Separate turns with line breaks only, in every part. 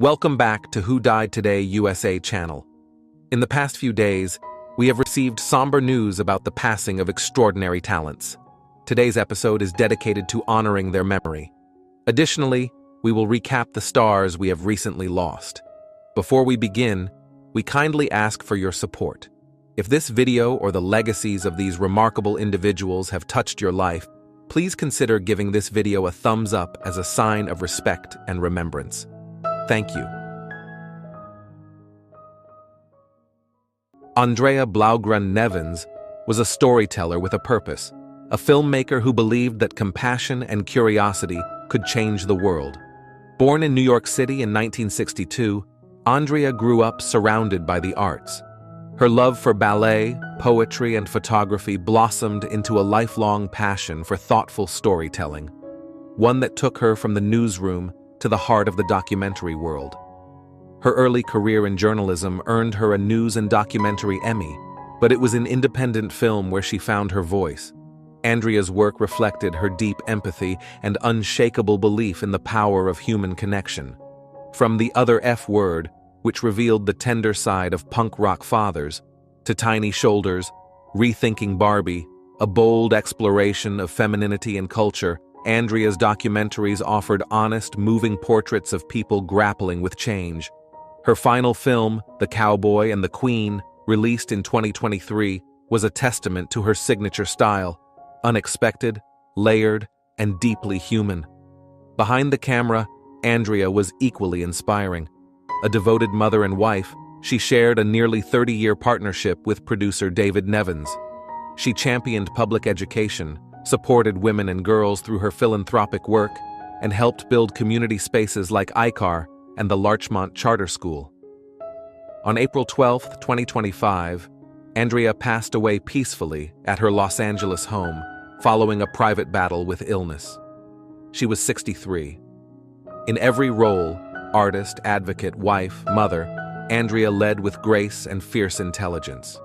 Welcome back to Who Died Today USA channel. In the past few days, we have received somber news about the passing of extraordinary talents. Today's episode is dedicated to honoring their memory. Additionally, we will recap the stars we have recently lost. Before we begin, we kindly ask for your support. If this video or the legacies of these remarkable individuals have touched your life, please consider giving this video a thumbs up as a sign of respect and remembrance. Thank you. Andrea Blaugrund Nevens was a storyteller with a purpose, a filmmaker who believed that compassion and curiosity could change the world. Born in New York City in 1962, Andrea grew up surrounded by the arts. Her love for ballet, poetry, and photography blossomed into a lifelong passion for thoughtful storytelling, one that took her from the newsroom to the heart of the documentary world. Her early career in journalism earned her a News and Documentary Emmy, but it was in independent film where she found her voice. Andrea's work reflected her deep empathy and unshakable belief in the power of human connection. From The Other F Word, which revealed the tender side of punk rock fathers, to Tiny Shoulders, Rethinking Barbie, a bold exploration of femininity and culture, Andrea's documentaries offered honest, moving portraits of people grappling with change. Her final film, The Cowboy and the Queen, released in 2023, was a testament to her signature style, unexpected, layered, and deeply human. Behind the camera, Andrea was equally inspiring. A devoted mother and wife, she shared a nearly 30-year partnership with producer David Nevens. She championed public education, supported women and girls through her philanthropic work, and helped build community spaces like ICAR and the Larchmont Charter School. On April 12, 2025, Andrea passed away peacefully at her Los Angeles home following a private battle with illness. She was 63. In every role, artist, advocate, wife, mother, Andrea led with grace and fierce intelligence.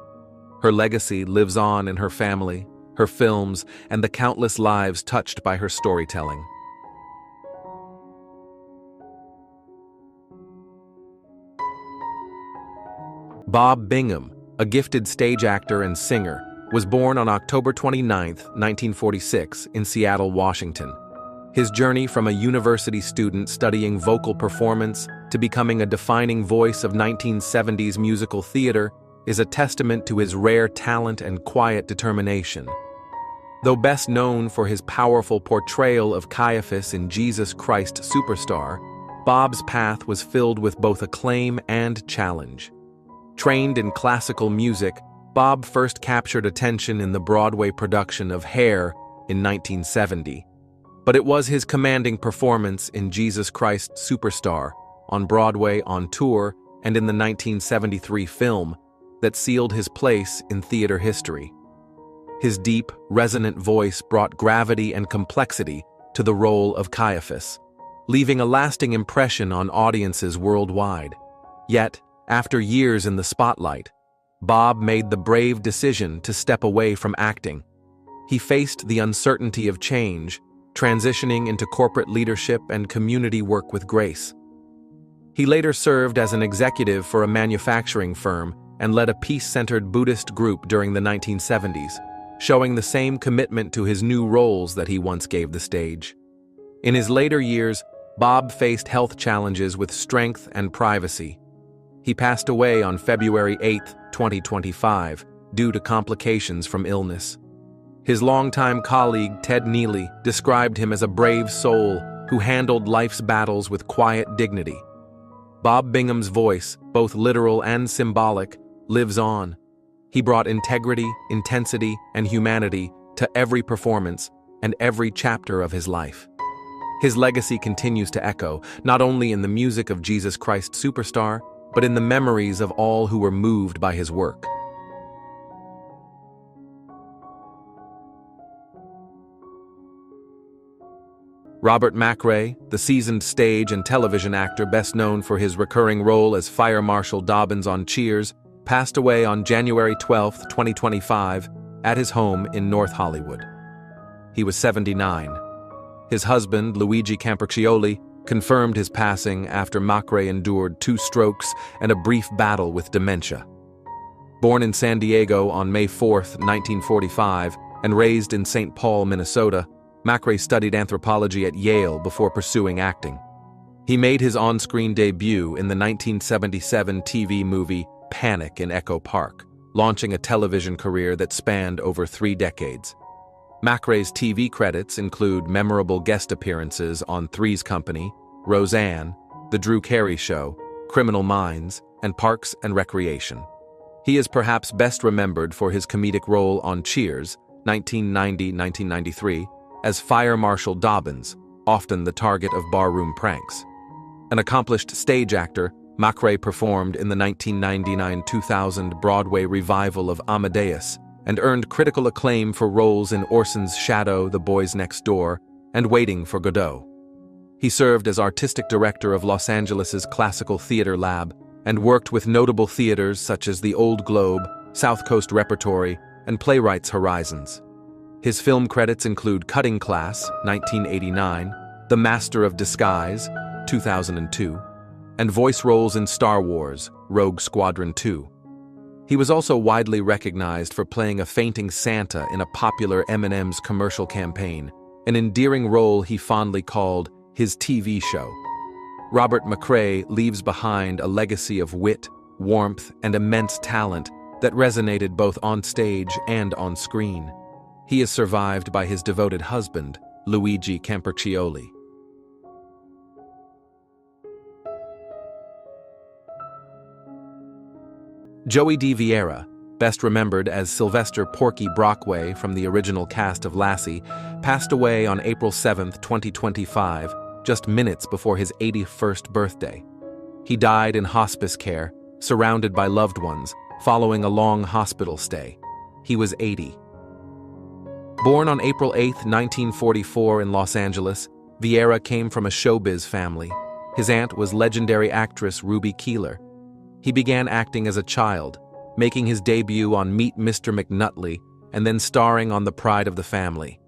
Her legacy lives on in her family, her films, and the countless lives touched by her storytelling. Bob Bingham, a gifted stage actor and singer, was born on October 29, 1946, in Seattle, Washington. His journey from a university student studying vocal performance to becoming a defining voice of 1970s musical theater is a testament to his rare talent and quiet determination. Though best known for his powerful portrayal of Caiaphas in Jesus Christ Superstar, Bob's path was filled with both acclaim and challenge. Trained in classical music, Bob first captured attention in the Broadway production of Hair in 1970. But it was his commanding performance in Jesus Christ Superstar, on Broadway, on tour, and in the 1973 film that sealed his place in theater history. His deep, resonant voice brought gravity and complexity to the role of Caiaphas, leaving a lasting impression on audiences worldwide. Yet, after years in the spotlight, Bob made the brave decision to step away from acting. He faced the uncertainty of change, transitioning into corporate leadership and community work with grace. He later served as an executive for a manufacturing firm and led a peace-centered Buddhist group during the 1970s, showing the same commitment to his new roles that he once gave the stage. In his later years, Bob faced health challenges with strength and privacy. He passed away on February 8, 2025, due to complications from illness. His longtime colleague, Ted Neely, described him as a brave soul who handled life's battles with quiet dignity. Bob Bingham's voice, both literal and symbolic, lives on. He brought integrity, intensity, and humanity to every performance and every chapter of his life. His legacy continues to echo, not only in the music of Jesus Christ Superstar, but in the memories of all who were moved by his work. Robert McRae, the seasoned stage and television actor best known for his recurring role as Fire Marshal Dobbins on Cheers, passed away on January 12, 2025, at his home in North Hollywood. He was 79. His husband, Luigi Campercioli, confirmed his passing after Macrae endured 2 strokes and a brief battle with dementia. Born in San Diego on May 4, 1945, and raised in St. Paul, Minnesota, Macrae studied anthropology at Yale before pursuing acting. He made his on-screen debut in the 1977 TV movie Panic in Echo Park, launching a television career that spanned over 3 decades. Macrae's TV credits include memorable guest appearances on Three's Company, Roseanne, The Drew Carey Show, Criminal Minds, and Parks and Recreation. He is perhaps best remembered for his comedic role on Cheers, 1990-1993, as Fire Marshal Dobbins, often the target of barroom pranks. An accomplished stage actor, Macrae performed in the 1999-2000 Broadway revival of Amadeus and earned critical acclaim for roles in Orson's Shadow, The Boys Next Door, and Waiting for Godot. He served as artistic director of Los Angeles' Classical Theater Lab and worked with notable theaters such as the Old Globe, South Coast Repertory, and Playwrights Horizons. His film credits include Cutting Class, 1989, The Master of Disguise, 2002, and voice roles in Star Wars, Rogue Squadron 2. He was also widely recognized for playing a fainting Santa in a popular M&M's commercial campaign, an endearing role he fondly called his TV show. Robert Macrae leaves behind a legacy of wit, warmth, and immense talent that resonated both on stage and on screen. He is survived by his devoted husband, Luigi Campercioli. Joey D. Vieira, best remembered as Sylvester Porky Brockway from the original cast of Lassie, passed away on April 7, 2025, just minutes before his 81st birthday. He died in hospice care, surrounded by loved ones, following a long hospital stay. He was 80. Born on April 8, 1944 in Los Angeles, Vieira came from a showbiz family. His aunt was legendary actress Ruby Keeler. He began acting as a child, making his debut on Meet Mr. McNutley and then starring on The Pride of the Family.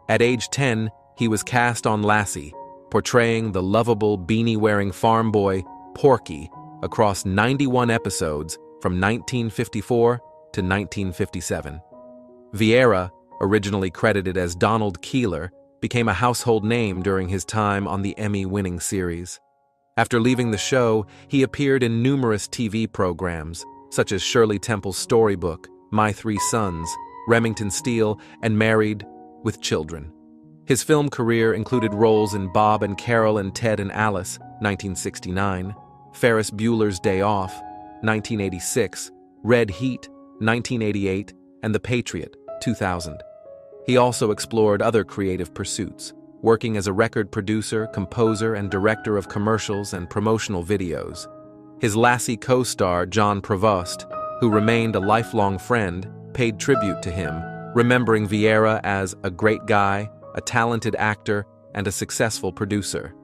At age 10, he was cast on Lassie, portraying the lovable beanie-wearing farm boy, Porky, across 91 episodes from 1954 to 1957. Vieira, originally credited as Donald Keeler, became a household name during his time on the Emmy-winning series. After leaving the show, he appeared in numerous TV programs, such as Shirley Temple's Storybook, My Three Sons, Remington Steele, and Married with Children. His film career included roles in Bob and Carol and Ted and Alice, 1969, Ferris Bueller's Day Off, 1986, Red Heat, 1988, and The Patriot, 2000. He also explored other creative pursuits, working as a record producer, composer, and director of commercials and promotional videos. His Lassie co-star, John Prevost, who remained a lifelong friend, paid tribute to him, remembering Vieira as a great guy, a talented actor, and a successful producer.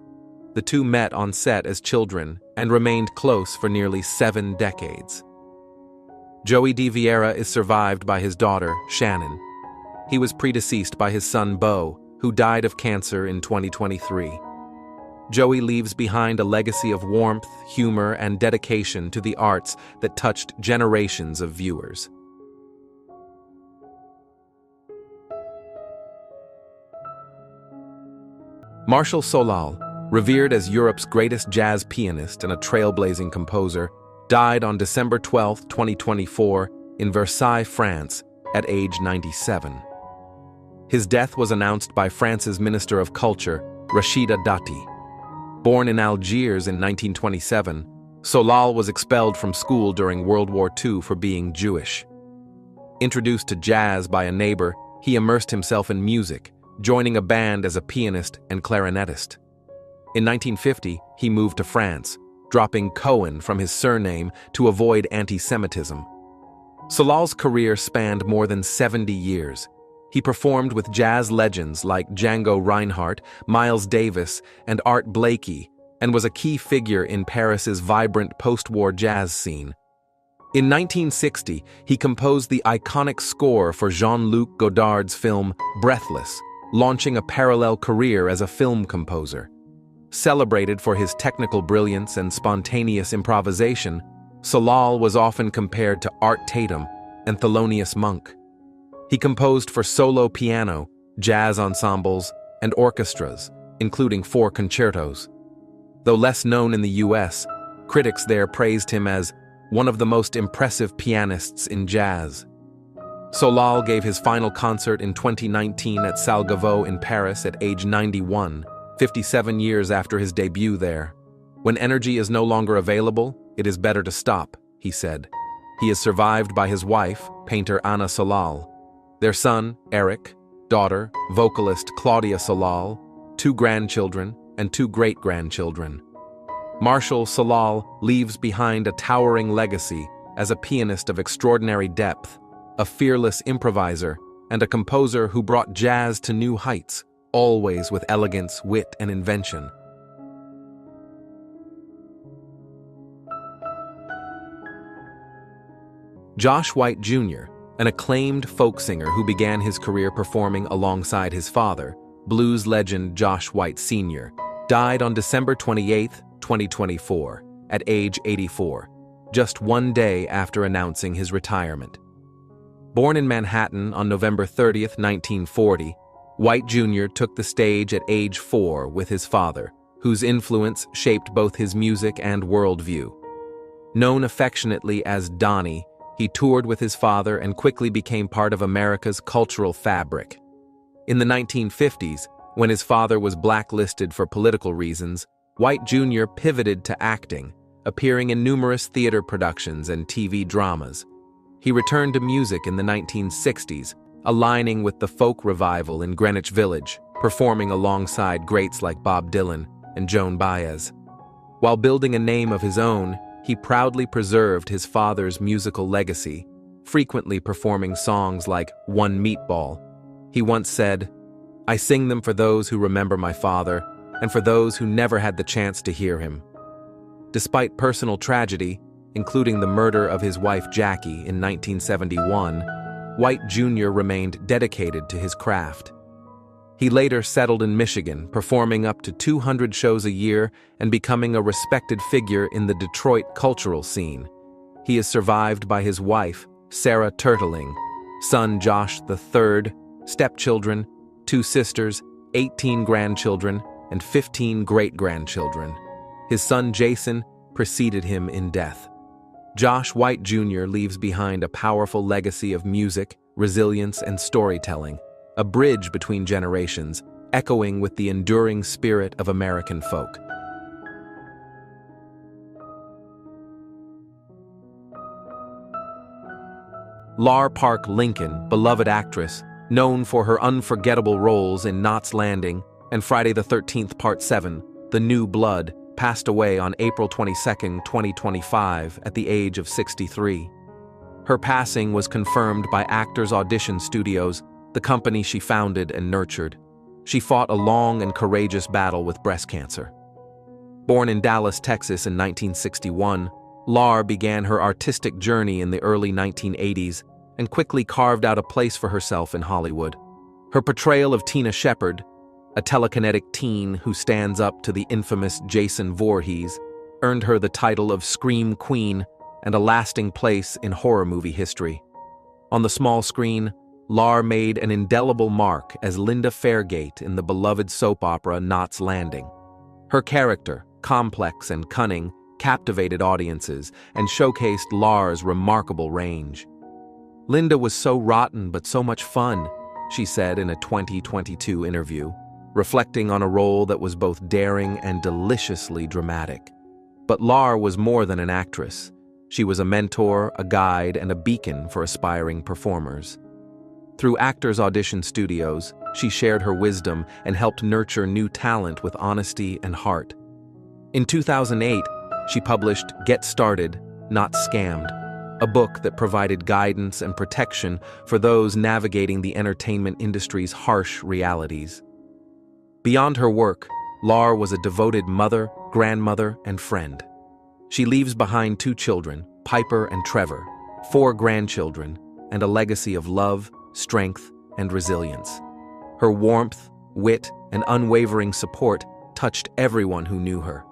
The two met on set as children and remained close for nearly 7 decades. Joey D. Vieira is survived by his daughter, Shannon. He was predeceased by his son, Beau, who died of cancer in 2023. Joey leaves behind a legacy of warmth, humor, and dedication to the arts that touched generations of viewers. Marshall Solal, revered as Europe's greatest jazz pianist and a trailblazing composer, died on December 12, 2024, in Versailles, France, at age 97. His death was announced by France's Minister of Culture, Rachida Dati. Born in Algiers in 1927, Solal was expelled from school during World War II for being Jewish. Introduced to jazz by a neighbor, he immersed himself in music, joining a band as a pianist and clarinetist. In 1950, he moved to France, dropping Cohen from his surname to avoid anti-Semitism. Solal's career spanned more than 70 years. He performed with jazz legends like Django Reinhardt, Miles Davis, and Art Blakey, and was a key figure in Paris's vibrant post-war jazz scene. In 1960, he composed the iconic score for Jean-Luc Godard's film Breathless, launching a parallel career as a film composer. Celebrated for his technical brilliance and spontaneous improvisation, Solal was often compared to Art Tatum and Thelonious Monk. He composed for solo piano, jazz ensembles, and orchestras, including 4 concertos. Though less known in the US, critics there praised him as one of the most impressive pianists in jazz. Solal gave his final concert in 2019 at Salle Gaveau in Paris at age 91, 57 years after his debut there. "When energy is no longer available, it is better to stop," he said. He is survived by his wife, painter Anna Solal, their son, Eric, daughter, vocalist Claudia Solal, 2 grandchildren, and 2 great-grandchildren. Marshall Solal leaves behind a towering legacy as a pianist of extraordinary depth, a fearless improviser, and a composer who brought jazz to new heights, always with elegance, wit, and invention. Josh White Jr., an acclaimed folk singer who began his career performing alongside his father, blues legend Josh White Sr., died on December 28, 2024, at age 84, just 1 day after announcing his retirement. Born in Manhattan on November 30, 1940, White Jr. took the stage at age 4 with his father, whose influence shaped both his music and worldview. Known affectionately as Donnie, he toured with his father and quickly became part of America's cultural fabric. In the 1950s, when his father was blacklisted for political reasons, White Jr. pivoted to acting, appearing in numerous theater productions and TV dramas. He returned to music in the 1960s, aligning with the folk revival in Greenwich Village, performing alongside greats like Bob Dylan and Joan Baez. While building a name of his own, he proudly preserved his father's musical legacy, frequently performing songs like One Meatball. He once said, "I sing them for those who remember my father and for those who never had the chance to hear him." Despite personal tragedy, including the murder of his wife Jackie in 1971, White Jr. remained dedicated to his craft. He later settled in Michigan, performing up to 200 shows a year and becoming a respected figure in the Detroit cultural scene. He is survived by his wife, Sarah Turtling, son Josh III, stepchildren, 2 sisters, 18 grandchildren, and 15 great-grandchildren. His son Jason preceded him in death. Josh White Jr. leaves behind a powerful legacy of music, resilience, and storytelling, a bridge between generations, echoing with the enduring spirit of American folk. Lar Park Lincoln, beloved actress, known for her unforgettable roles in Knots Landing and Friday the 13th Part 7, The New Blood, passed away on April 22, 2025, at the age of 63. Her passing was confirmed by Actors Audition Studios, the company she founded and nurtured. She fought a long and courageous battle with breast cancer. Born in Dallas, Texas in 1961, Lar began her artistic journey in the early 1980s and quickly carved out a place for herself in Hollywood. Her portrayal of Tina Shepard, a telekinetic teen who stands up to the infamous Jason Voorhees, earned her the title of Scream Queen and a lasting place in horror movie history. On the small screen, Lar made an indelible mark as Linda Fairgate in the beloved soap opera Knots Landing. Her character, complex and cunning, captivated audiences and showcased Lar's remarkable range. "Linda was so rotten but so much fun," she said in a 2022 interview, reflecting on a role that was both daring and deliciously dramatic. But Lar was more than an actress. She was a mentor, a guide, and a beacon for aspiring performers. Through Actors Audition Studios, she shared her wisdom and helped nurture new talent with honesty and heart. In 2008, she published Get Started, Not Scammed, a book that provided guidance and protection for those navigating the entertainment industry's harsh realities. Beyond her work, Lar was a devoted mother, grandmother, and friend. She leaves behind 2 children, Piper and Trevor, 4 grandchildren, and a legacy of love, strength, and resilience. Her warmth, wit, and unwavering support that touched everyone who knew her.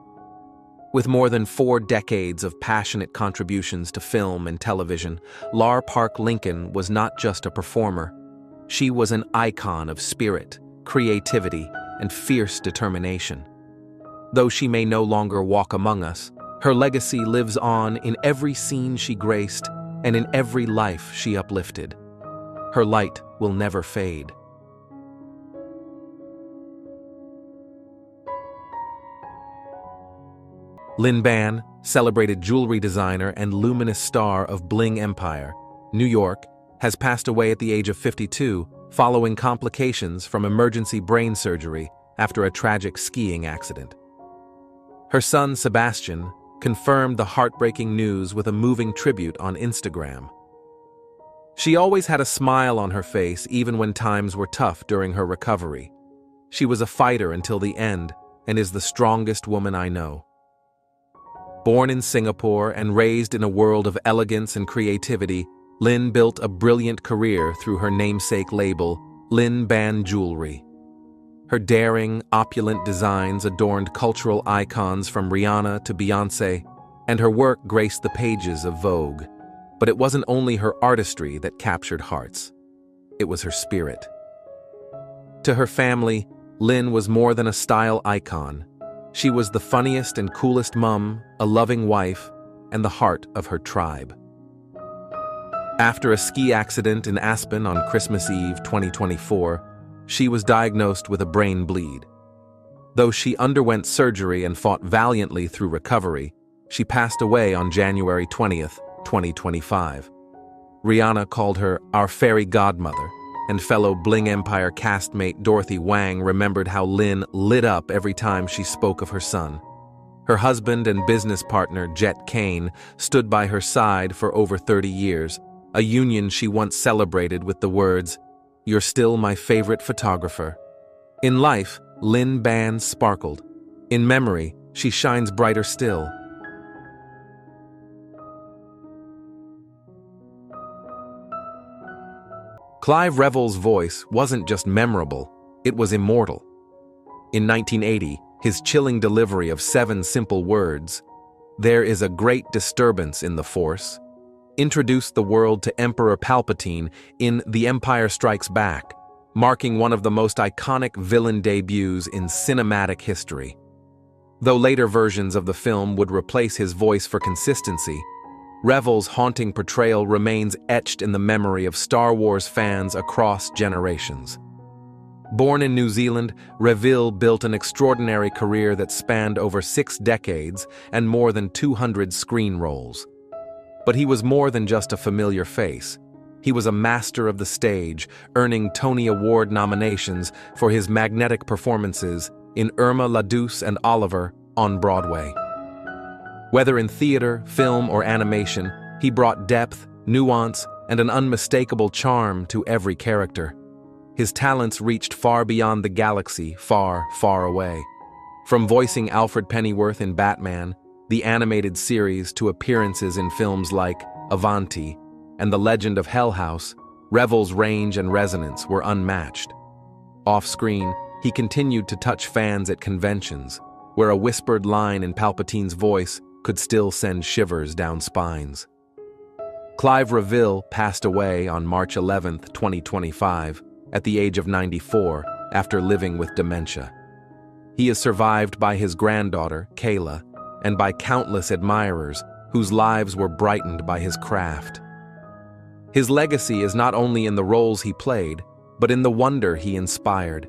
With more than 4 decades of passionate contributions to film and television, Lar Park Lincoln was not just a performer. She was an icon of spirit, creativity, and fierce determination. Though she may no longer walk among us, her legacy lives on in every scene she graced and in every life she uplifted. Her light will never fade. Lin Ban, celebrated jewelry designer and luminous star of Bling Empire, New York, has passed away at the age of 52 following complications from emergency brain surgery after a tragic skiing accident. Her son, Sebastian, confirmed the heartbreaking news with a moving tribute on Instagram. She always had a smile on her face even when times were tough during her recovery. She was a fighter until the end and is the strongest woman I know. Born in Singapore and raised in a world of elegance and creativity, Lin built a brilliant career through her namesake label, Lin Ban Jewelry. Her daring, opulent designs adorned cultural icons from Rihanna to Beyoncé, and her work graced the pages of Vogue. But it wasn't only her artistry that captured hearts. It was her spirit. To her family, Lin was more than a style icon. She was the funniest and coolest mom, a loving wife, and the heart of her tribe. After a ski accident in Aspen on Christmas Eve 2024, she was diagnosed with a brain bleed. Though she underwent surgery and fought valiantly through recovery, she passed away on January 20th, 2025. Rihanna called her our fairy godmother, and fellow Bling Empire castmate Dorothy Wang remembered how Lin lit up every time she spoke of her son. Her husband and business partner, Jet Kane, stood by her side for over 30 years, a union she once celebrated with the words, "You're still my favorite photographer." In life, Lin Ban sparkled. In memory, she shines brighter still. Clive Revel's voice wasn't just memorable, it was immortal. In 1980, his chilling delivery of 7 simple words, "There is a great disturbance in the Force," introduced the world to Emperor Palpatine in The Empire Strikes Back, marking one of the most iconic villain debuts in cinematic history. Though later versions of the film would replace his voice for consistency, Revel's haunting portrayal remains etched in the memory of Star Wars fans across generations. Born in New Zealand, Revell built an extraordinary career that spanned over 6 decades and more than 200 screen roles. But he was more than just a familiar face. He was a master of the stage, earning Tony Award nominations for his magnetic performances in Irma la Douce and Oliver on Broadway. Whether in theater, film, or animation, he brought depth, nuance, and an unmistakable charm to every character. His talents reached far beyond the galaxy, far, far away. From voicing Alfred Pennyworth in Batman, the animated series, to appearances in films like Avanti and The Legend of Hell House, Revell's range and resonance were unmatched. Off-screen, he continued to touch fans at conventions, where a whispered line in Palpatine's voice could still send shivers down spines. Clive Revill passed away on March 11, 2025, at the age of 94, after living with dementia. He is survived by his granddaughter, Kayla, and by countless admirers whose lives were brightened by his craft. His legacy is not only in the roles he played, but in the wonder he inspired,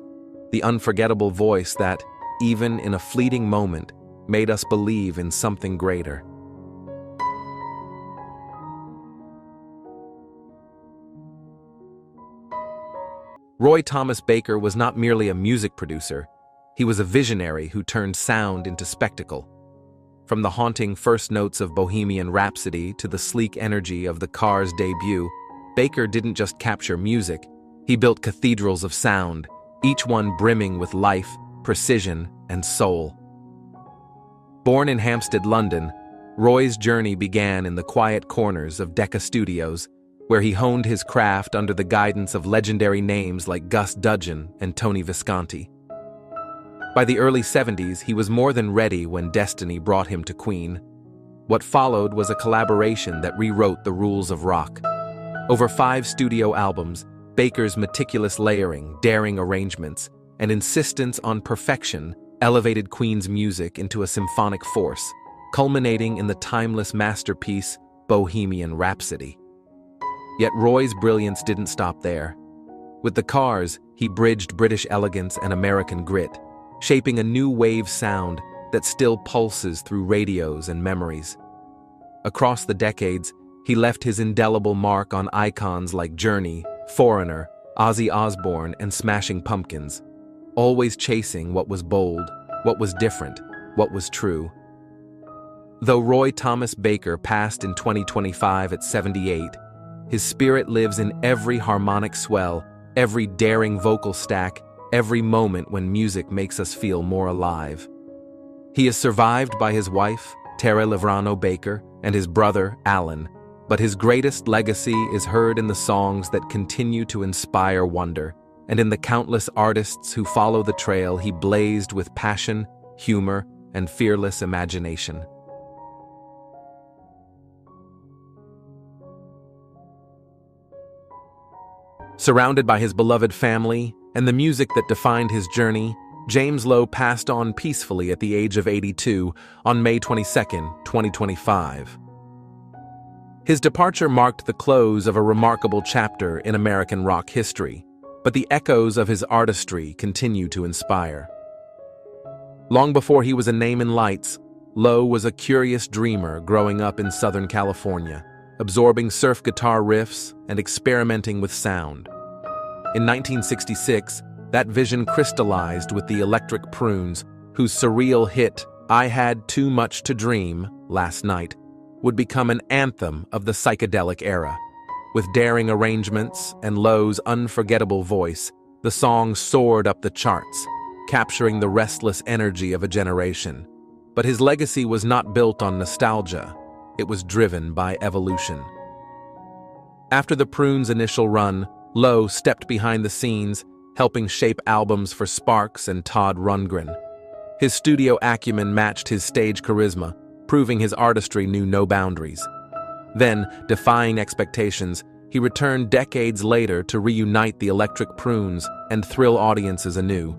the unforgettable voice that, even in a fleeting moment, made us believe in something greater. Roy Thomas Baker was not merely a music producer, he was a visionary who turned sound into spectacle. From the haunting first notes of Bohemian Rhapsody to the sleek energy of the Cars debut, Baker didn't just capture music, he built cathedrals of sound, each one brimming with life, precision, and soul. Born in Hampstead, London, Roy's journey began in the quiet corners of Decca Studios, where he honed his craft under the guidance of legendary names like Gus Dudgeon and Tony Visconti. By the early 70s, he was more than ready when destiny brought him to Queen. What followed was a collaboration that rewrote the rules of rock. Over 5 studio albums, Baker's meticulous layering, daring arrangements, and insistence on perfection elevated Queen's music into a symphonic force, culminating in the timeless masterpiece Bohemian Rhapsody. Yet Roy's brilliance didn't stop there. With the Cars, he bridged British elegance and American grit, shaping a new wave sound that still pulses through radios and memories. Across the decades, he left his indelible mark on icons like Journey, Foreigner, Ozzy Osbourne, and Smashing Pumpkins, always chasing what was bold, what was different, what was true. Though Roy Thomas Baker passed in 2025 at 78, his spirit lives in every harmonic swell, every daring vocal stack, every moment when music makes us feel more alive. He is survived by his wife, Tara Livrano Baker, and his brother, Alan, but his greatest legacy is heard in the songs that continue to inspire wonder, and in the countless artists who follow the trail he blazed with passion, humor, and fearless imagination. Surrounded by his beloved family and the music that defined his journey, James Lowe passed on peacefully at the age of 82 on May 22, 2025. His departure marked the close of a remarkable chapter in American rock history, but the echoes of his artistry continue to inspire. Long before he was a name in lights, Lowe was a curious dreamer growing up in Southern California, absorbing surf guitar riffs and experimenting with sound. In 1966, that vision crystallized with the Electric Prunes, whose surreal hit, "I Had Too Much to Dream Last Night," would become an anthem of the psychedelic era. With daring arrangements and Lowe's unforgettable voice, the song soared up the charts, capturing the restless energy of a generation. But his legacy was not built on nostalgia. It was driven by evolution. After the Prunes' initial run, Lowe stepped behind the scenes, helping shape albums for Sparks and Todd Rundgren. His studio acumen matched his stage charisma, proving his artistry knew no boundaries. Then, defying expectations, he returned decades later to reunite the Electric Prunes and thrill audiences anew,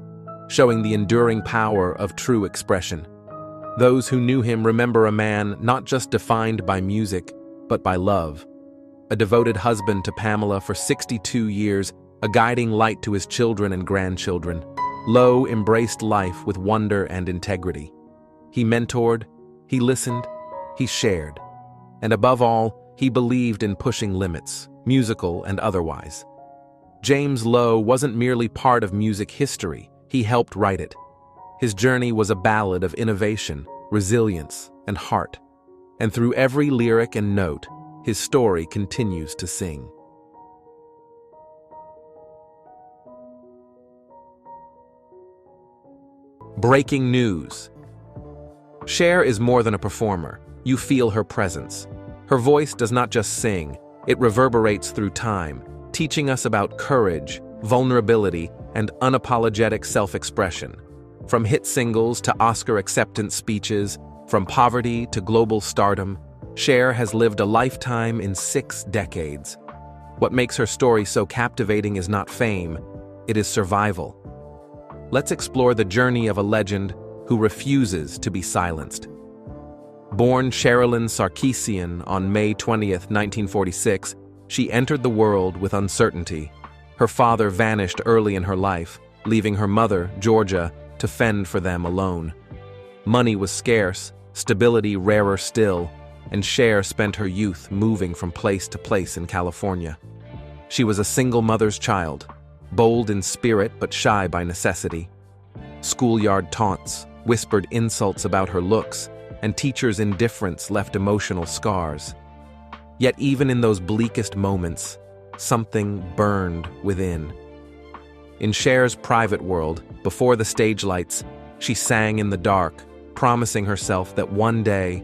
showing the enduring power of true expression. Those who knew him remember a man not just defined by music, but by love. A devoted husband to Pamela for 62 years, a guiding light to his children and grandchildren, Lowe embraced life with wonder and integrity. He mentored, he listened, he shared. And above all, he believed in pushing limits, musical and otherwise. James Lowe wasn't merely part of music history, he helped write it. His journey was a ballad of innovation, resilience, and heart. And through every lyric and note, his story continues to sing. Breaking news. Cher is more than a performer. You feel her presence. Her voice does not just sing, it reverberates through time, teaching us about courage, vulnerability, and unapologetic self-expression. From hit singles to Oscar acceptance speeches, from poverty to global stardom, Cher has lived a lifetime in 6 decades. What makes her story so captivating is not fame, it is survival. Let's explore the journey of a legend who refuses to be silenced. Born Sherilyn Sarkisian on May 20, 1946, she entered the world with uncertainty. Her father vanished early in her life, leaving her mother, Georgia, to fend for them alone. Money was scarce, stability rarer still, and Cher spent her youth moving from place to place in California. She was a single mother's child, bold in spirit but shy by necessity. Schoolyard taunts, whispered insults about her looks, and teachers' indifference left emotional scars. Yet even in those bleakest moments, something burned within. In Cher's private world, before the stage lights, she sang in the dark, promising herself that one day,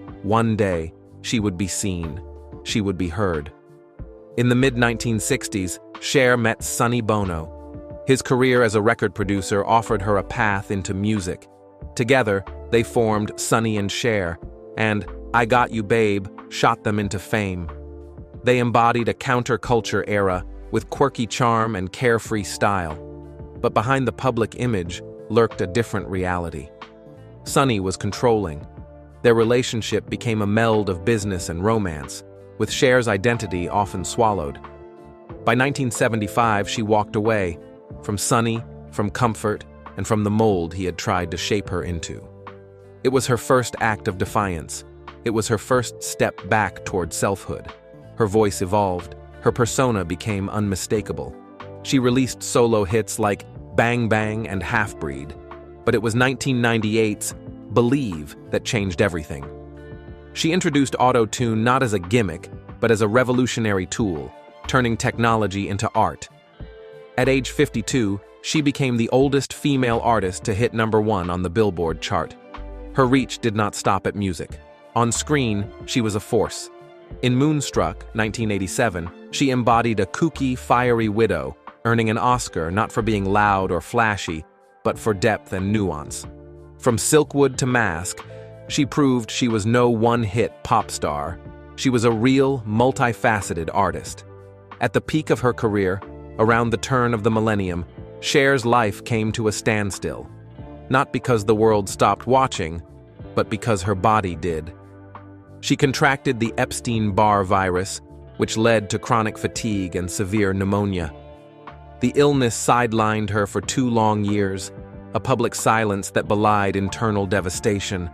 she would be seen, she would be heard. In the mid-1960s, Cher met Sonny Bono. His career as a record producer offered her a path into music. Together, they formed Sonny and Cher, and I Got You Babe shot them into fame. They embodied a counterculture era with quirky charm and carefree style. But behind the public image lurked a different reality. Sonny was controlling. Their relationship became a meld of business and romance, with Cher's identity often swallowed. By 1975, she walked away, from Sonny, from comfort, and from the mold he had tried to shape her into. It was her first act of defiance. It was her first step back toward selfhood. Her voice evolved. Her persona became unmistakable. She released solo hits like Bang Bang and Half Breed, but it was 1998's Believe that changed everything. She introduced auto-tune not as a gimmick, but as a revolutionary tool, turning technology into art. At age 52, she became the oldest female artist to hit #1 on the Billboard chart. Her reach did not stop at music. On screen, she was a force. In Moonstruck, 1987, she embodied a kooky, fiery widow, earning an Oscar not for being loud or flashy, but for depth and nuance. From Silkwood to Mask, she proved she was no one-hit pop star. She was a real, multifaceted artist. At the peak of her career, around the turn of the millennium, Cher's life came to a standstill. Not because the world stopped watching, but because her body did. She contracted the Epstein-Barr virus, which led to chronic fatigue and severe pneumonia. The illness sidelined her for 2 long years, a public silence that belied internal devastation.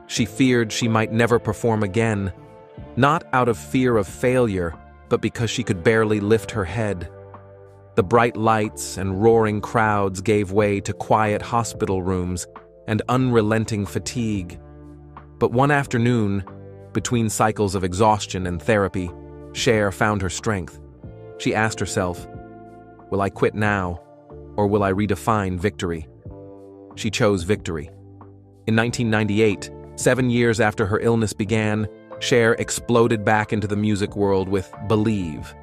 She feared she might never perform again, not out of fear of failure, but because she could barely lift her head. The bright lights and roaring crowds gave way to quiet hospital rooms and unrelenting fatigue. But one afternoon, between cycles of exhaustion and therapy, Cher found her strength. She asked herself, will I quit now, or will I redefine victory? She chose victory. In 1998, 7 years after her illness began, Cher exploded back into the music world with Believe.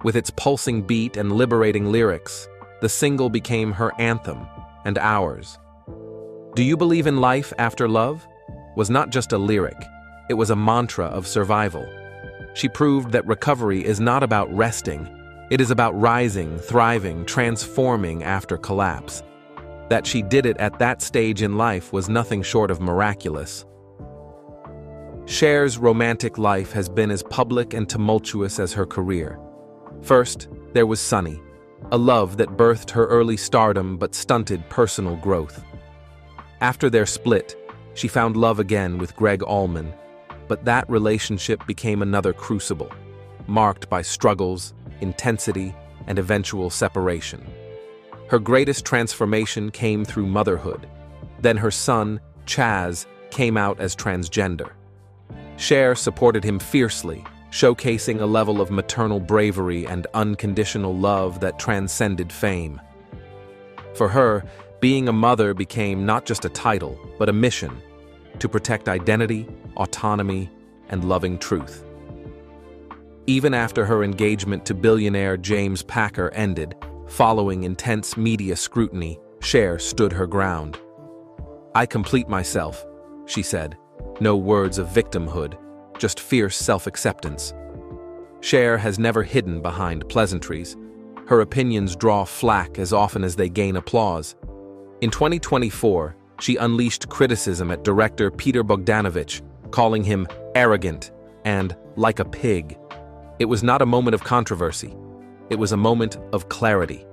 With its pulsing beat and liberating lyrics, the single became her anthem and ours. Do You Believe in Life After Love was not just a lyric, it was a mantra of survival. She proved that recovery is not about resting, it is about rising, thriving, transforming after collapse. That she did it at that stage in life was nothing short of miraculous. Cher's romantic life has been as public and tumultuous as her career. First, there was Sonny, a love that birthed her early stardom but stunted personal growth. After their split, she found love again with Greg Allman, but that relationship became another crucible, marked by struggles, intensity, and eventual separation. Her greatest transformation came through motherhood. Then her son, Chaz, came out as transgender. Cher supported him fiercely, showcasing a level of maternal bravery and unconditional love that transcended fame. For her, being a mother became not just a title, but a mission to protect identity, autonomy, and loving truth. Even after her engagement to billionaire James Packer ended, following intense media scrutiny, Cher stood her ground. I complete myself, she said. No words of victimhood, just fierce self-acceptance. Cher has never hidden behind pleasantries. Her opinions draw flack as often as they gain applause. In 2024, she unleashed criticism at director Peter Bogdanovich, calling him arrogant and like a pig. It was not a moment of controversy. It was a moment of clarity.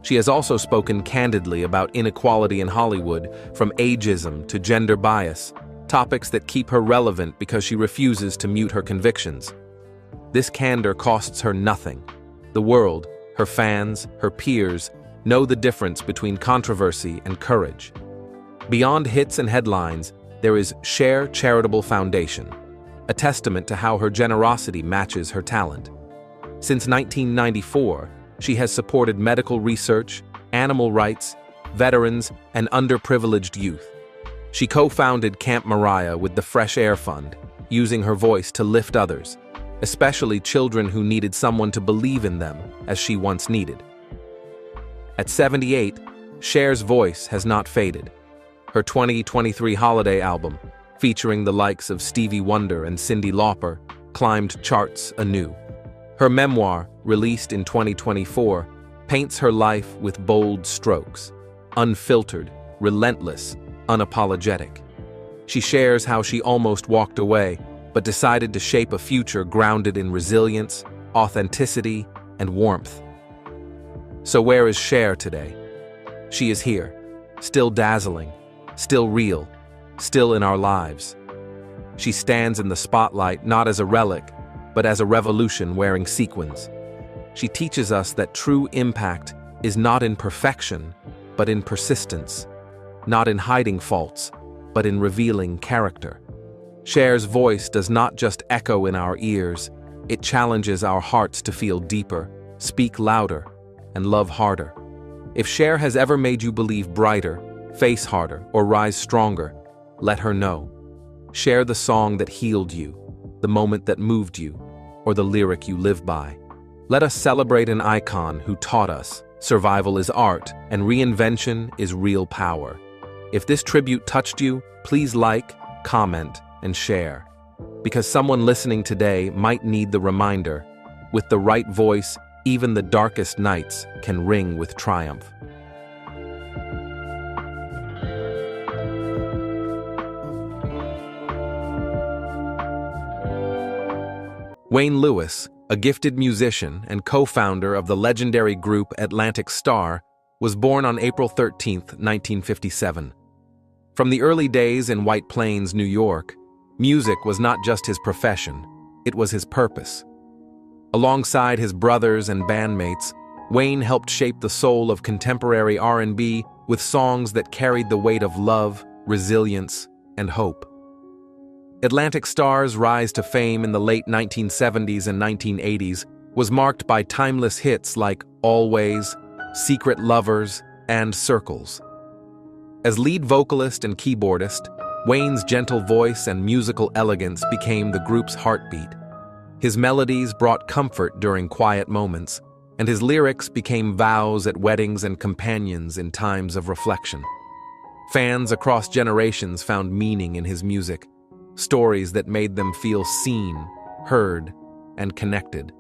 She has also spoken candidly about inequality in Hollywood, from ageism to gender bias, topics that keep her relevant because she refuses to mute her convictions. This candor costs her nothing. The world, her fans, her peers, know the difference between controversy and courage. Beyond hits and headlines, there is Cher Charitable Foundation, a testament to how her generosity matches her talent. Since 1994, she has supported medical research, animal rights, veterans, and underprivileged youth. She co-founded Camp Mariah with the Fresh Air Fund, using her voice to lift others, especially children who needed someone to believe in them, as she once needed. At 78, Cher's voice has not faded. Her 2023 holiday album, featuring the likes of Stevie Wonder and Cyndi Lauper, climbed charts anew. Her memoir, released in 2024, paints her life with bold strokes, unfiltered, relentless, unapologetic. She shares how she almost walked away, but decided to shape a future grounded in resilience, authenticity, and warmth. So where is Cher today? She is here, still dazzling, still real, still in our lives. She stands in the spotlight not as a relic, but as a revolution wearing sequins. She teaches us that true impact is not in perfection, but in persistence, not in hiding faults, but in revealing character. Cher's voice does not just echo in our ears, it challenges our hearts to feel deeper, speak louder, and love harder. If Cher has ever made you believe brighter, face harder, or rise stronger, let her know. Share the song that healed you, the moment that moved you, or the lyric you live by. Let us celebrate an icon who taught us survival is art and reinvention is real power. If this tribute touched you, please like, comment, and share. Because someone listening today might need the reminder, with the right voice, even the darkest nights can ring with triumph. Wayne Lewis, a gifted musician and co-founder of the legendary group Atlantic Starr, was born on April 13, 1957. From the early days in White Plains, New York, music was not just his profession, it was his purpose. Alongside his brothers and bandmates, Wayne helped shape the soul of contemporary R&B with songs that carried the weight of love, resilience, and hope. Atlantic Starr's rise to fame in the late 1970s and 1980s was marked by timeless hits like Always, Secret Lovers, and Circles. As lead vocalist and keyboardist, Wayne's gentle voice and musical elegance became the group's heartbeat. His melodies brought comfort during quiet moments, and his lyrics became vows at weddings and companions in times of reflection. Fans across generations found meaning in his music, stories that made them feel seen, heard, and connected.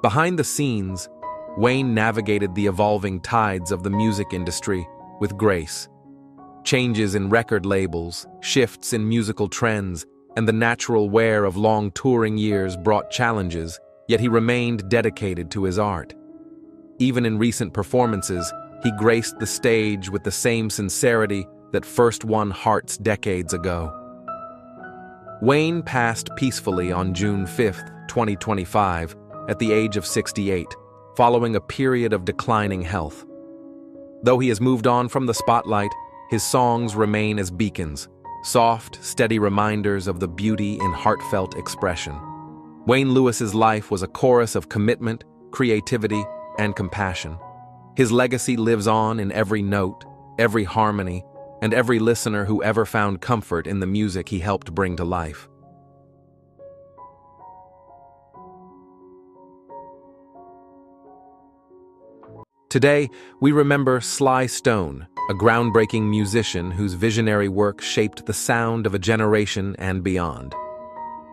Behind the scenes, Wayne navigated the evolving tides of the music industry with grace. Changes in record labels, shifts in musical trends, and the natural wear of long touring years brought challenges, yet he remained dedicated to his art. Even in recent performances, he graced the stage with the same sincerity that first won hearts decades ago. Wayne passed peacefully on June 5, 2025, at the age of 68, following a period of declining health. Though he has moved on from the spotlight, his songs remain as beacons, soft, steady reminders of the beauty in heartfelt expression. Wayne Lewis's life was a chorus of commitment, creativity, and compassion. His legacy lives on in every note, every harmony, and every listener who ever found comfort in the music he helped bring to life. Today, we remember Sly Stone, a groundbreaking musician whose visionary work shaped the sound of a generation and beyond.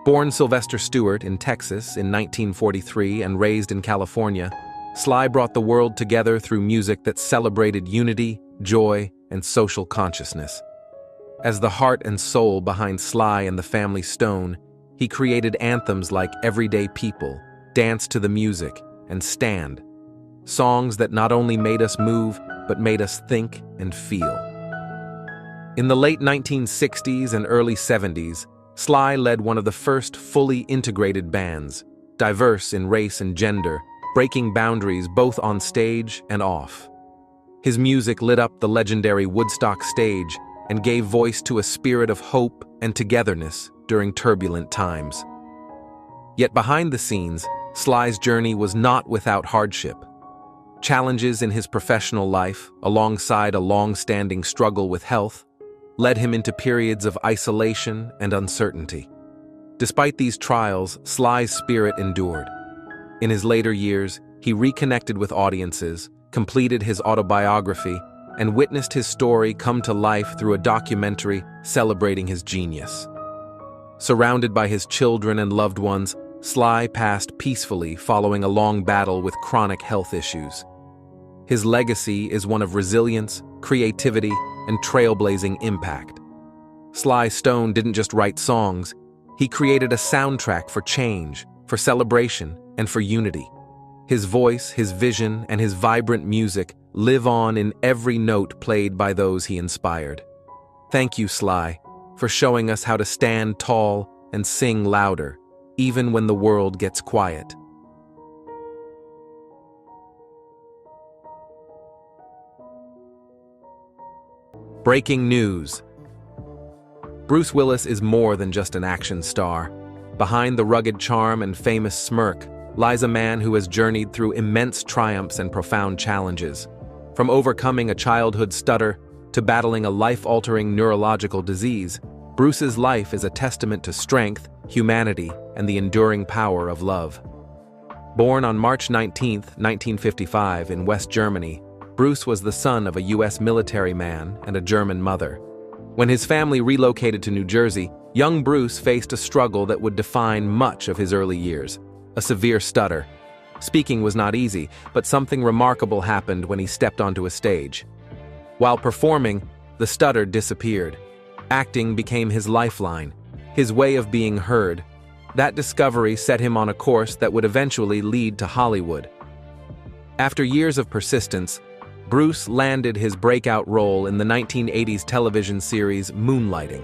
Born Sylvester Stewart in Texas in 1943 and raised in California, Sly brought the world together through music that celebrated unity, joy, and social consciousness. As the heart and soul behind Sly and the Family Stone, he created anthems like Everyday People, Dance to the Music, and Stand, songs that not only made us move, but made us think and feel. In the late 1960s and early 70s, Sly led one of the first fully integrated bands, diverse in race and gender, breaking boundaries both on stage and off. His music lit up the legendary Woodstock stage and gave voice to a spirit of hope and togetherness during turbulent times. Yet behind the scenes, Sly's journey was not without hardship. Challenges in his professional life, alongside a long-standing struggle with health, led him into periods of isolation and uncertainty. Despite these trials, Sly's spirit endured. In his later years, he reconnected with audiences, completed his autobiography, and witnessed his story come to life through a documentary celebrating his genius. Surrounded by his children and loved ones, Sly passed peacefully following a long battle with chronic health issues. His legacy is one of resilience, creativity, and trailblazing impact. Sly Stone didn't just write songs, he created a soundtrack for change, for celebration, and for unity. His voice, his vision, and his vibrant music live on in every note played by those he inspired. Thank you, Sly, for showing us how to stand tall and sing louder, even when the world gets quiet. Breaking news. Bruce Willis is more than just an action star. Behind the rugged charm and famous smirk lies a man who has journeyed through immense triumphs and profound challenges. From overcoming a childhood stutter to battling a life-altering neurological disease, Bruce's life is a testament to strength, humanity, and the enduring power of love. Born on March 19, 1955, in West Germany, Bruce was the son of a U.S. military man and a German mother. When his family relocated to New Jersey, young Bruce faced a struggle that would define much of his early years: a severe stutter. Speaking was not easy, but something remarkable happened when he stepped onto a stage. While performing, the stutter disappeared. Acting became his lifeline, his way of being heard. That discovery set him on a course that would eventually lead to Hollywood. After years of persistence, Bruce landed his breakout role in the 1980s television series Moonlighting.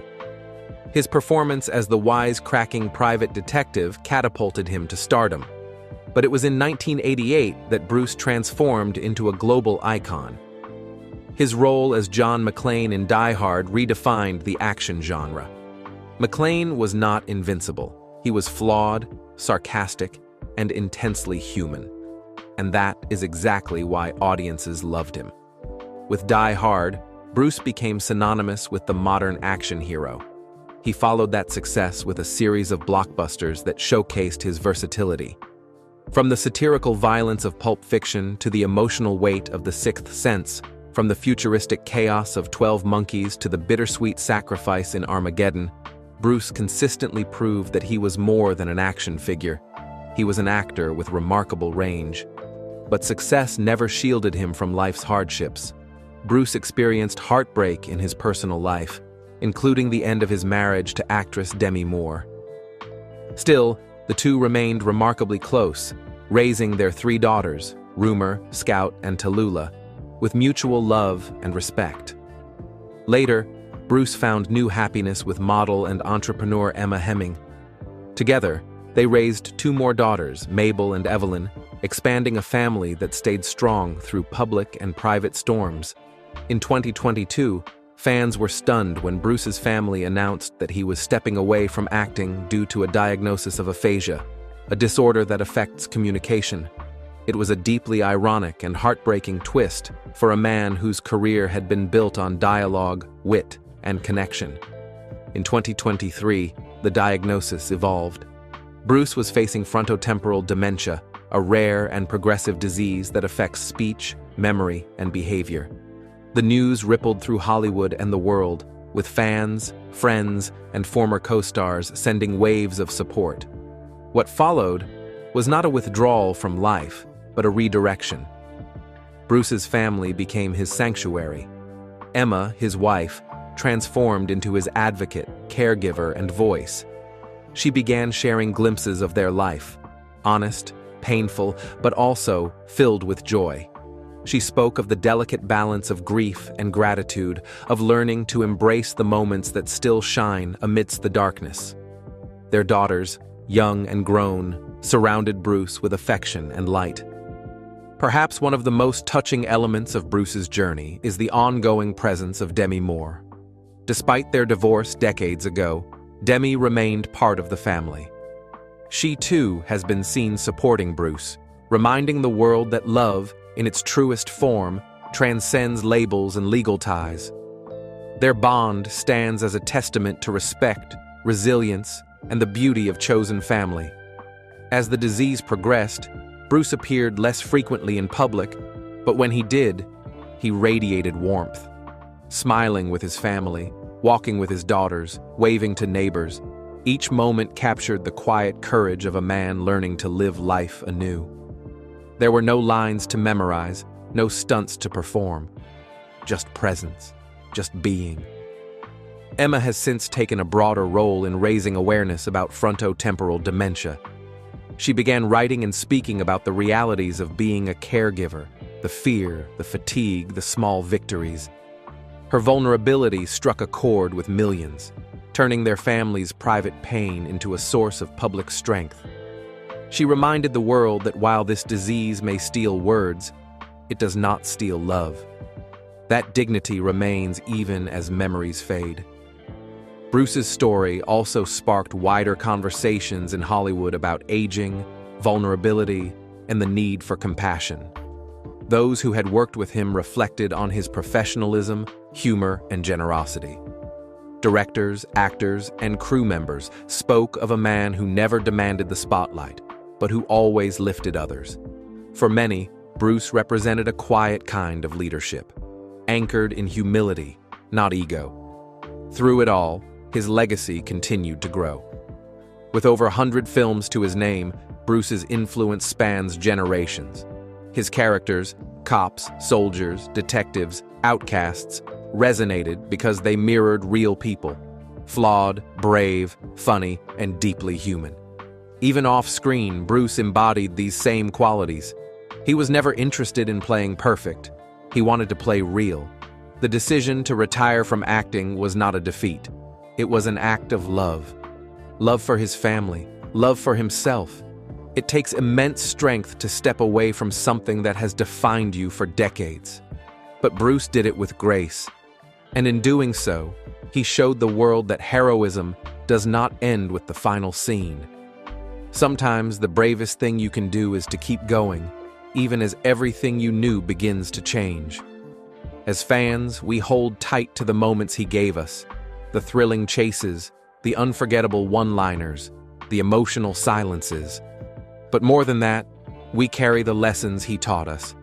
His performance as the wise-cracking private detective catapulted him to stardom. But it was in 1988 that Bruce transformed into a global icon. His role as John McClane in Die Hard redefined the action genre. McClane was not invincible. He was flawed, sarcastic, and intensely human. And that is exactly why audiences loved him. With Die Hard, Bruce became synonymous with the modern action hero. He followed that success with a series of blockbusters that showcased his versatility. From the satirical violence of Pulp Fiction to the emotional weight of The Sixth Sense, from the futuristic chaos of 12 Monkeys to the bittersweet sacrifice in Armageddon, Bruce consistently proved that he was more than an action figure. He was an actor with remarkable range. But success never shielded him from life's hardships. Bruce experienced heartbreak in his personal life, including the end of his marriage to actress Demi Moore. Still, the two remained remarkably close, raising their 3 daughters, Rumor, Scout, and Tallulah, with mutual love and respect. Later, Bruce found new happiness with model and entrepreneur Emma Hemming. Together, they raised 2 more daughters, Mabel and Evelyn, expanding a family that stayed strong through public and private storms. In 2022, fans were stunned when Bruce's family announced that he was stepping away from acting due to a diagnosis of aphasia, a disorder that affects communication. It was a deeply ironic and heartbreaking twist for a man whose career had been built on dialogue, wit, and connection. In 2023, the diagnosis evolved. Bruce was facing frontotemporal dementia, a rare and progressive disease that affects speech, memory, and behavior. The news rippled through Hollywood and the world, with fans, friends, and former co-stars sending waves of support. What followed was not a withdrawal from life, but a redirection. Bruce's family became his sanctuary. Emma, his wife, transformed into his advocate, caregiver, and voice. She began sharing glimpses of their life, honest, painful, but also filled with joy. She spoke of the delicate balance of grief and gratitude, of learning to embrace the moments that still shine amidst the darkness. Their daughters, young and grown, surrounded Bruce with affection and light. Perhaps one of the most touching elements of Bruce's journey is the ongoing presence of Demi Moore. Despite their divorce decades ago, Demi remained part of the family. She too has been seen supporting Bruce, reminding the world that love, in its truest form, transcends labels and legal ties. Their bond stands as a testament to respect, resilience, and the beauty of chosen family. As the disease progressed, Bruce appeared less frequently in public, But when he did, he radiated warmth. Smiling with his family, walking with his daughters, waving to neighbors, each moment captured the quiet courage of a man learning to live life anew. There were no lines to memorize, no stunts to perform. Just presence, just being. Emma has since taken a broader role in raising awareness about frontotemporal dementia. She began writing and speaking about the realities of being a caregiver, the fear, the fatigue, the small victories. Her vulnerability struck a chord with millions, turning their family's private pain into a source of public strength. She reminded the world that while this disease may steal words, it does not steal love. That dignity remains even as memories fade. Bruce's story also sparked wider conversations in Hollywood about aging, vulnerability, and the need for compassion. Those who had worked with him reflected on his professionalism, humor, and generosity. Directors, actors, and crew members spoke of a man who never demanded the spotlight, but who always lifted others. For many, Bruce represented a quiet kind of leadership, anchored in humility, not ego. Through it all, his legacy continued to grow. With over 100 films to his name, Bruce's influence spans generations. His characters, cops, soldiers, detectives, outcasts, resonated because they mirrored real people, flawed, brave, funny, and deeply human. Even off-screen, Bruce embodied these same qualities. He was never interested in playing perfect. He wanted to play real. The decision to retire from acting was not a defeat. It was an act of love. Love for his family, love for himself. It takes immense strength to step away from something that has defined you for decades. But Bruce did it with grace. And in doing so, he showed the world that heroism does not end with the final scene. Sometimes the bravest thing you can do is to keep going, even as everything you knew begins to change. As fans, we hold tight to the moments he gave us, the thrilling chases, the unforgettable one-liners, the emotional silences. But more than that, we carry the lessons he taught us.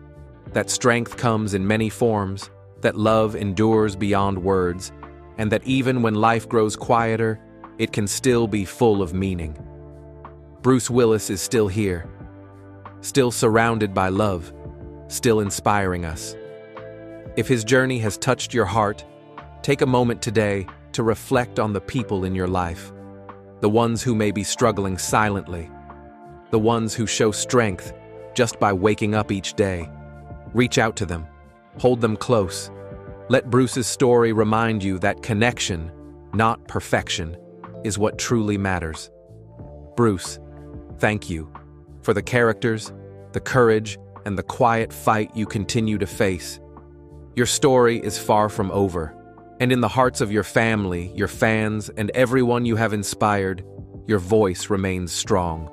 That strength comes in many forms, that love endures beyond words, and that even when life grows quieter, it can still be full of meaning. Bruce Willis is still here, still surrounded by love, still inspiring us. If his journey has touched your heart, take a moment today to reflect on the people in your life, the ones who may be struggling silently, the ones who show strength just by waking up each day. Reach out to them, hold them close. Let Bruce's story remind you that connection, not perfection, is what truly matters. Bruce, thank you for the characters, the courage, and the quiet fight you continue to face. Your story is far from over, and in the hearts of your family, your fans, and everyone you have inspired, your voice remains strong.